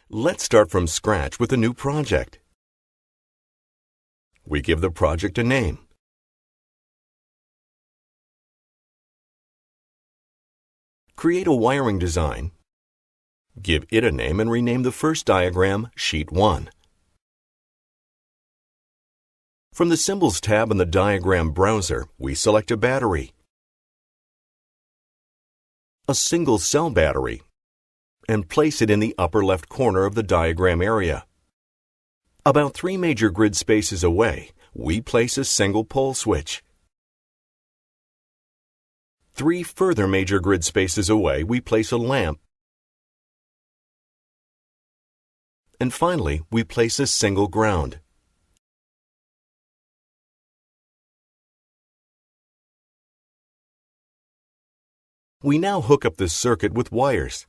Let's start from scratch with a new project. We give the project a name. Create a wiring design. Give it a name and rename the first diagram Sheet 1. From the Symbols tab in the Diagram Browser, we select a battery, a single-cell battery, and place it in the upper left corner of the diagram area. About 3 major grid spaces away, we place a single-pole switch. 3 further major grid spaces away, we place a lamp. And finally, we place a single ground. We now hook up this circuit with wires.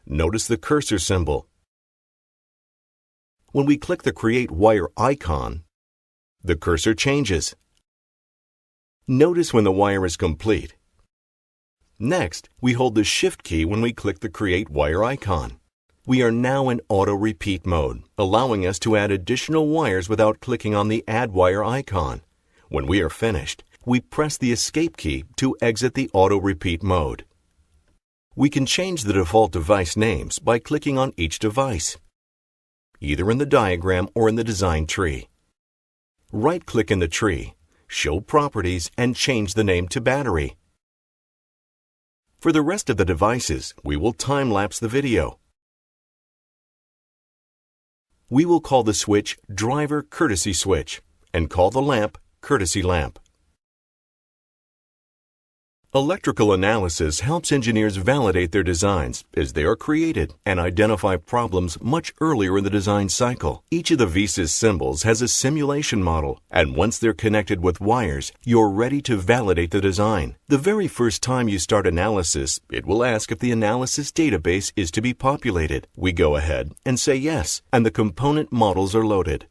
Notice the cursor symbol. When we click the Create Wire icon, the cursor changes. Notice when the wire is complete. Next, we hold the Shift key when we click the Create Wire icon. We are now in auto-repeat mode, allowing us to add additional wires without clicking on the Add Wire icon. When we are finished, we press the Escape key to exit the auto-repeat mode. We can change the default device names by clicking on each device, either in the diagram or in the design tree. Right-click in the tree, Show Properties, and change the name to Battery. For the rest of the devices, we will time-lapse the video. We will call the switch Driver Courtesy Switch and call the lamp Courtesy Lamp. Electrical analysis helps engineers validate their designs as they are created and identify problems much earlier in the design cycle. Each of the VeSys symbols has a simulation model, and once they're connected with wires, you're ready to validate the design. The very first time you start analysis, it will ask if the analysis database is to be populated. We go ahead and say yes, and the component models are loaded.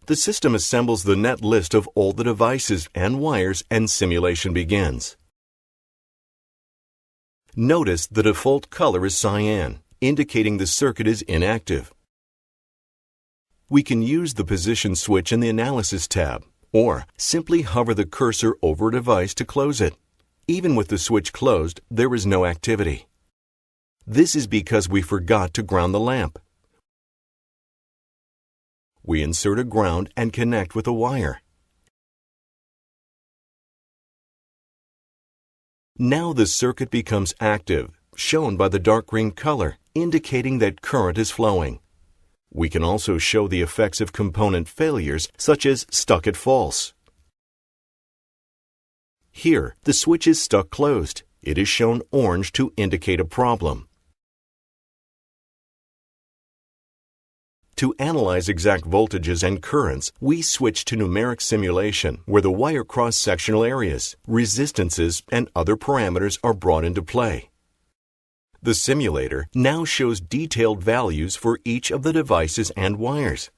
The system assembles the net list of all the devices and wires, and simulation begins. Notice the default color is cyan, indicating the circuit is inactive. We can use the position switch in the Analysis tab, or simply hover the cursor over a device to close it. Even with the switch closed, there is no activity. This is because we forgot to ground the lamp. We insert a ground and connect with a wire. Now the circuit becomes active, shown by the dark green color, indicating that current is flowing. We can also show the effects of component failures, such as stuck at false. Here, the switch is stuck closed. It is shown orange to indicate a problem. To analyze exact voltages and currents, we switch to numeric simulation, where the wire cross-sectional areas, resistances, and other parameters are brought into play. The simulator now shows detailed values for each of the devices and wires.